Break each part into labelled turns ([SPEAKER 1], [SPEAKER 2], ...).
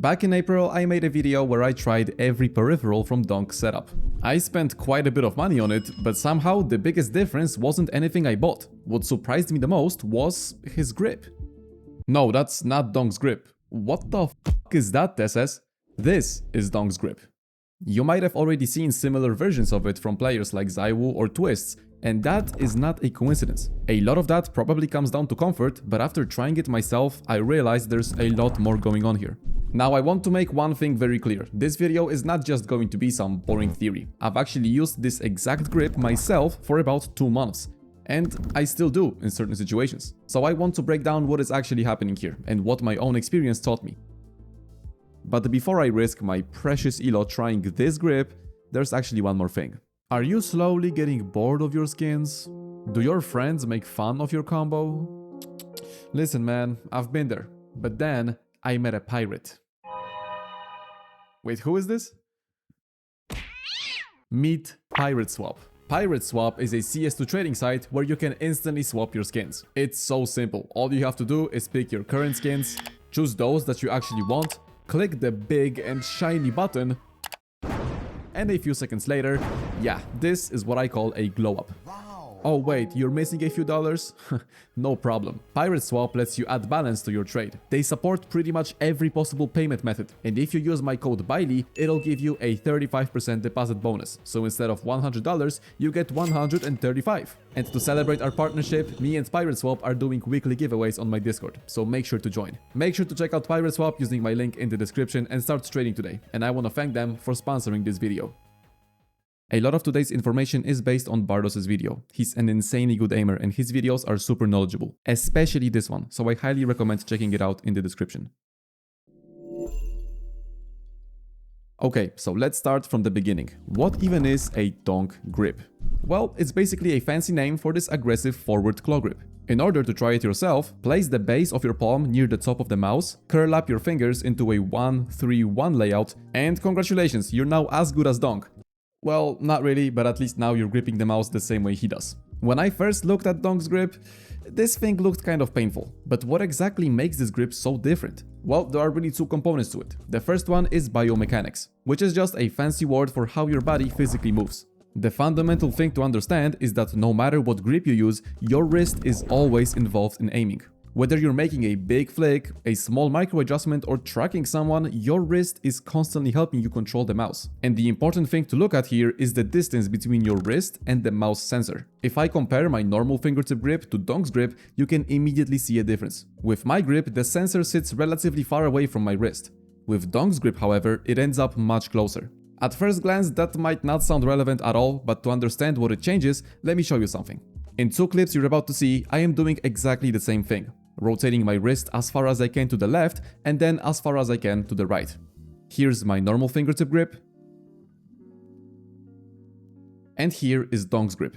[SPEAKER 1] Back in April, I made a video where I tried every peripheral from Donk's setup. I spent quite a bit of money on it, but somehow the biggest difference wasn't anything I bought. What surprised me the most was his grip. No, that's not Donk's grip. What the f is that, Tesses? This is Donk's grip. You might have already seen similar versions of it from players like Zaiwu or Twists, and that is not a coincidence. A lot of that probably comes down to comfort, but after trying it myself, I realized there's a lot more going on here. Now I want to make one thing very clear. This video is not just going to be some boring theory. I've actually used this exact grip myself for about 2 months. And I still do in certain situations. So I want to break down what is actually happening here and what my own experience taught me. But before I risk my precious elo trying this grip, there's actually one more thing. Are you slowly getting bored of your skins? Do your friends make fun of your combo? Listen man, I've been there. But then I met a pirate. Wait, who is this? Meet Pirate Swap. Pirate Swap is a CS2 trading site where you can instantly swap your skins. It's so simple. All you have to do is pick your current skins, choose those that you actually want, click the big and shiny button, and a few seconds later, yeah, this is what I call a glow up. Oh wait, you're missing a few dollars? No problem. Pirate Swap lets you add balance to your trade. They support pretty much every possible payment method, and if you use my code Biley, it'll give you a 35% deposit bonus. So instead of $100, you get $135. And to celebrate our partnership, me and Pirate Swap are doing weekly giveaways on my Discord, so make sure to join. Make sure to check out Pirate Swap using my link in the description and start trading today. And I want to thank them for sponsoring this video. A lot of today's information is based on Bardos's video. He's an insanely good aimer and his videos are super knowledgeable, especially this one, so I highly recommend checking it out in the description. Okay, so let's start from the beginning. What even is a Donk grip? Well, it's basically a fancy name for this aggressive forward claw grip. In order to try it yourself, place the base of your palm near the top of the mouse, curl up your fingers into a 1-3-1 layout, and congratulations, you're now as good as Donk. Well, not really, but at least now you're gripping the mouse the same way he does. When I first looked at Donk's grip, this thing looked kind of painful. But what exactly makes this grip so different? Well, there are really 2 components to it. The first one is biomechanics, which is just a fancy word for how your body physically moves. The fundamental thing to understand is that no matter what grip you use, your wrist is always involved in aiming. Whether you're making a big flick, a small micro adjustment, or tracking someone, your wrist is constantly helping you control the mouse. And the important thing to look at here is the distance between your wrist and the mouse sensor. If I compare my normal fingertip grip to Donk's grip, you can immediately see a difference. With my grip, the sensor sits relatively far away from my wrist. With Donk's grip, however, it ends up much closer. At first glance, that might not sound relevant at all, but to understand what it changes, let me show you something. In 2 clips you're about to see, I am doing exactly the same thing. Rotating my wrist as far as I can to the left and then as far as I can to the right. Here's my normal fingertip grip. And here is Donk's grip.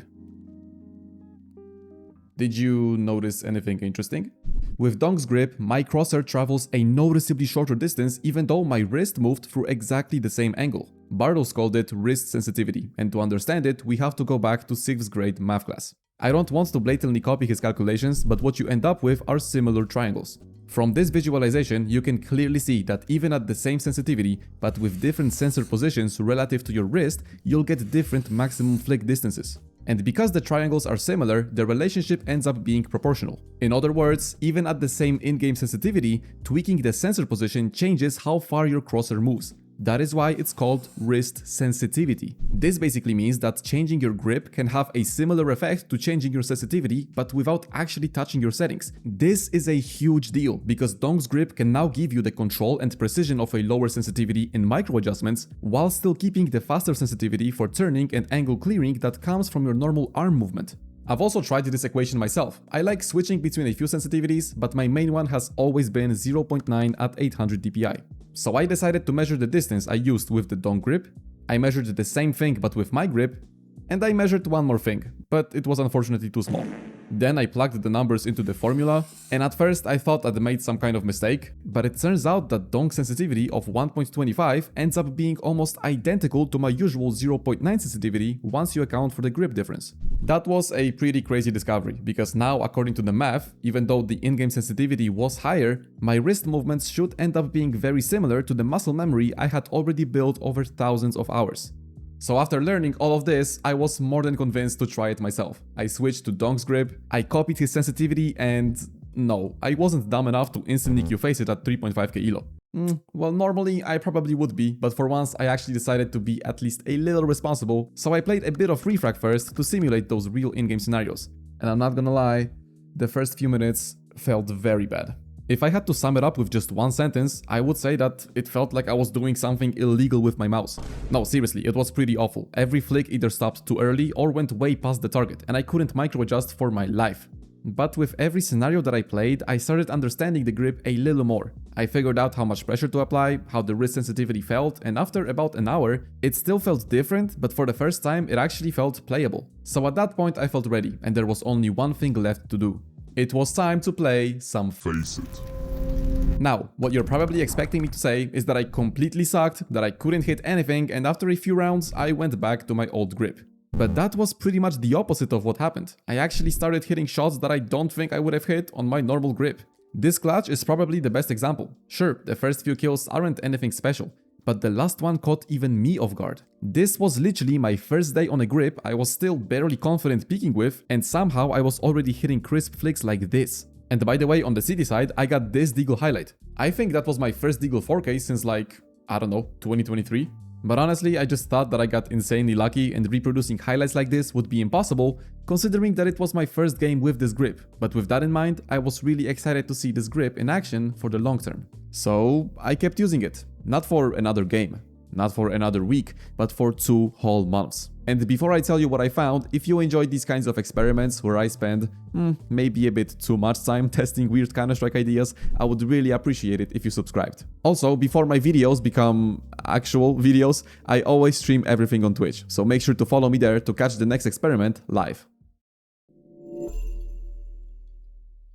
[SPEAKER 1] Did you notice anything interesting? With Donk's grip, my crosshair travels a noticeably shorter distance even though my wrist moved through exactly the same angle. Bardos called it wrist sensitivity, and to understand it, we have to go back to 6th grade math class. I don't want to blatantly copy his calculations, but what you end up with are similar triangles. From this visualization, you can clearly see that even at the same sensitivity, but with different sensor positions relative to your wrist, you'll get different maximum flick distances. And because the triangles are similar, the relationship ends up being proportional. In other words, even at the same in-game sensitivity, tweaking the sensor position changes how far your crosshair moves. That is why it's called wrist sensitivity. This basically means that changing your grip can have a similar effect to changing your sensitivity, but without actually touching your settings. This is a huge deal because Donk's grip can now give you the control and precision of a lower sensitivity in micro adjustments, while still keeping the faster sensitivity for turning and angle clearing that comes from your normal arm movement. I've also tried this equation myself. I like switching between a few sensitivities, but my main one has always been 0.9 at 800 dpi. So I decided to measure the distance I used with the Donk grip, I measured the same thing but with my grip, and I measured one more thing, but it was unfortunately too small. Then I plugged the numbers into the formula, and at first I thought I'd made some kind of mistake, but it turns out that Donk sensitivity of 1.25 ends up being almost identical to my usual 0.9 sensitivity once you account for the grip difference. That was a pretty crazy discovery, because now according to the math, even though the in-game sensitivity was higher, my wrist movements should end up being very similar to the muscle memory I had already built over thousands of hours. So after learning all of this, I was more than convinced to try it myself. I switched to Donk's grip, I copied his sensitivity, and no, I wasn't dumb enough to instantly Q-face it at 3.5k elo. Well, normally I probably would be, but for once I actually decided to be at least a little responsible, so I played a bit of refrag first to simulate those real in-game scenarios. And I'm not gonna lie, the first few minutes felt very bad. If I had to sum it up with just one sentence, I would say that it felt like I was doing something illegal with my mouse. No, seriously, it was pretty awful. Every flick either stopped too early or went way past the target, and I couldn't micro-adjust for my life. But with every scenario that I played, I started understanding the grip a little more. I figured out how much pressure to apply, how the wrist sensitivity felt, and after about an hour, it still felt different, but for the first time, it actually felt playable. So at that point, I felt ready, and there was only one thing left to do. It was time to play some Face It. Now, what you're probably expecting me to say is that I completely sucked, that I couldn't hit anything, and after a few rounds, I went back to my old grip. But that was pretty much the opposite of what happened. I actually started hitting shots that I don't think I would have hit on my normal grip. This clutch is probably the best example. Sure, the first few kills aren't anything special, but the last one caught even me off guard. This was literally my first day on a grip I was still barely confident peaking with, and somehow I was already hitting crisp flicks like this. And by the way, on the city side, I got this deagle highlight. I think that was my first deagle 4K since like, I don't know, 2023. But honestly, I just thought that I got insanely lucky and reproducing highlights like this would be impossible, considering that it was my first game with this grip. But with that in mind, I was really excited to see this grip in action for the long term. So I kept using it. Not for another game, not for another week, but for 2 whole months. And before I tell you what I found, if you enjoyed these kinds of experiments where I spend maybe a bit too much time testing weird Counter-Strike ideas, I would really appreciate it if you subscribed. Also, before my videos become actual videos, I always stream everything on Twitch, so make sure to follow me there to catch the next experiment live.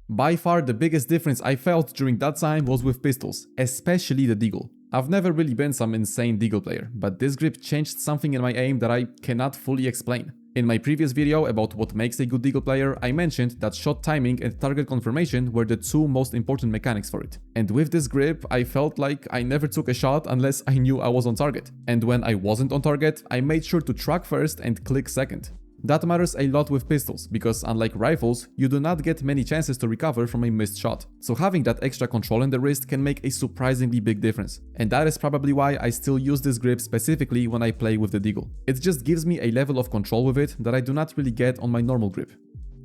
[SPEAKER 1] By far the biggest difference I felt during that time was with pistols, especially the deagle. I've never really been some insane deagle player, but this grip changed something in my aim that I cannot fully explain. In my previous video about what makes a good deagle player, I mentioned that shot timing and target confirmation were the 2 most important mechanics for it. And with this grip, I felt like I never took a shot unless I knew I was on target. And when I wasn't on target, I made sure to track first and click second. That matters a lot with pistols, because unlike rifles, you do not get many chances to recover from a missed shot. So having that extra control in the wrist can make a surprisingly big difference. And that is probably why I still use this grip specifically when I play with the deagle. It just gives me a level of control with it that I do not really get on my normal grip.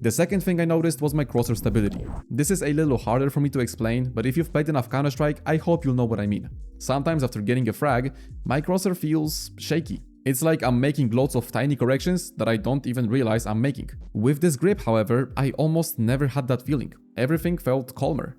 [SPEAKER 1] The second thing I noticed was my crosshair stability. This is a little harder for me to explain, but if you've played enough Counter-Strike, I hope you'll know what I mean. Sometimes after getting a frag, my crosshair feels shaky. It's like I'm making loads of tiny corrections that I don't even realize I'm making. With this grip, however, I almost never had that feeling. Everything felt calmer.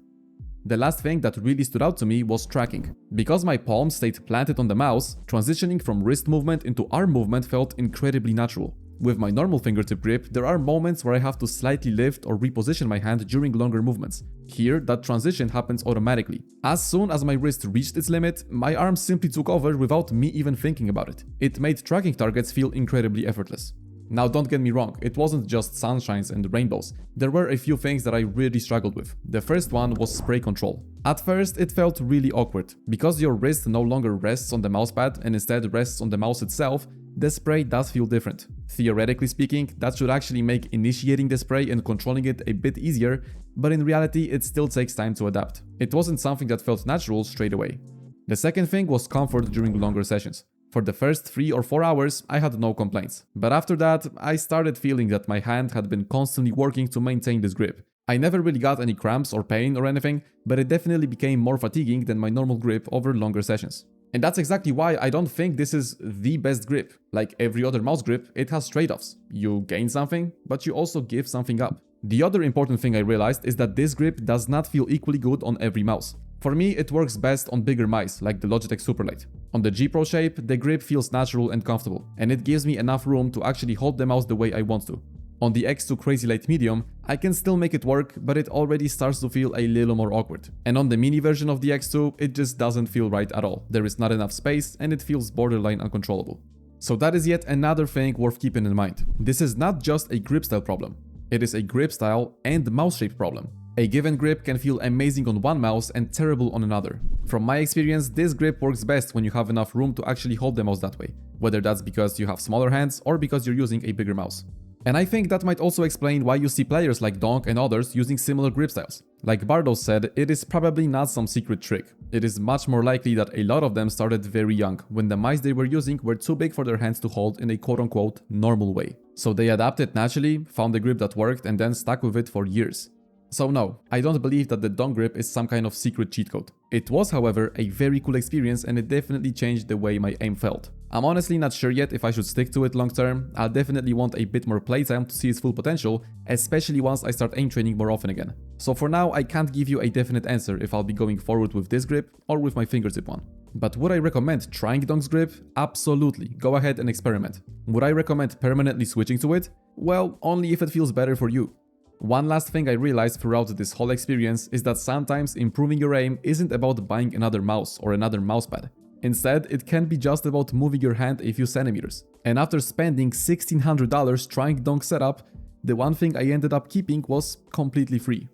[SPEAKER 1] The last thing that really stood out to me was tracking. Because my palm stayed planted on the mouse, transitioning from wrist movement into arm movement felt incredibly natural. With my normal fingertip grip, there are moments where I have to slightly lift or reposition my hand during longer movements. Here, that transition happens automatically. As soon as my wrist reached its limit, my arm simply took over without me even thinking about it. It made tracking targets feel incredibly effortless. Now don't get me wrong, it wasn't just sunshines and rainbows. There were a few things that I really struggled with. The first one was spray control. At first, it felt really awkward. Because your wrist no longer rests on the mousepad and instead rests on the mouse itself, the spray does feel different. Theoretically speaking, that should actually make initiating the spray and controlling it a bit easier, but in reality it still takes time to adapt. It wasn't something that felt natural straight away. The second thing was comfort during longer sessions. For the first 3 or 4 hours, I had no complaints. But after that, I started feeling that my hand had been constantly working to maintain this grip. I never really got any cramps or pain or anything, but it definitely became more fatiguing than my normal grip over longer sessions. And that's exactly why I don't think this is the best grip. Like every other mouse grip, it has trade-offs. You gain something, but you also give something up. The other important thing I realized is that this grip does not feel equally good on every mouse. For me, it works best on bigger mice, like the Logitech Superlight. On the G Pro Shape, the grip feels natural and comfortable, and it gives me enough room to actually hold the mouse the way I want to. On the X2 Crazy Light Medium, I can still make it work, but it already starts to feel a little more awkward. And on the mini version of the X2, it just doesn't feel right at all. There is not enough space and it feels borderline uncontrollable. So that is yet another thing worth keeping in mind. This is not just a grip style problem. It is a grip style and mouse shape problem. A given grip can feel amazing on one mouse and terrible on another. From my experience, this grip works best when you have enough room to actually hold the mouse that way, whether that's because you have smaller hands or because you're using a bigger mouse. And I think that might also explain why you see players like Donk and others using similar grip styles. Like Bardos said, it is probably not some secret trick. It is much more likely that a lot of them started very young, when the mice they were using were too big for their hands to hold in a quote-unquote normal way. So they adapted naturally, found a grip that worked, and then stuck with it for years. So no, I don't believe that the Donk grip is some kind of secret cheat code. It was, however, a very cool experience and it definitely changed the way my aim felt. I'm honestly not sure yet if I should stick to it long term. I'll definitely want a bit more playtime to see its full potential, especially once I start aim training more often again. So for now, I can't give you a definite answer if I'll be going forward with this grip or with my fingertip one. But would I recommend trying Donk's grip? Absolutely, go ahead and experiment. Would I recommend permanently switching to it? Well, only if it feels better for you. One last thing I realized throughout this whole experience is that sometimes improving your aim isn't about buying another mouse or another mousepad. Instead, it can be just about moving your hand a few centimeters. And after spending $1,600 trying Donk setup, the one thing I ended up keeping was completely free.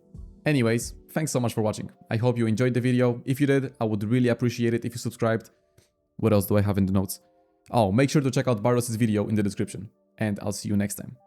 [SPEAKER 1] Anyways, thanks so much for watching. I hope you enjoyed the video. If you did, I would really appreciate it if you subscribed. What else do I have in the notes? Oh, make sure to check out Bardos' video in the description. And I'll see you next time.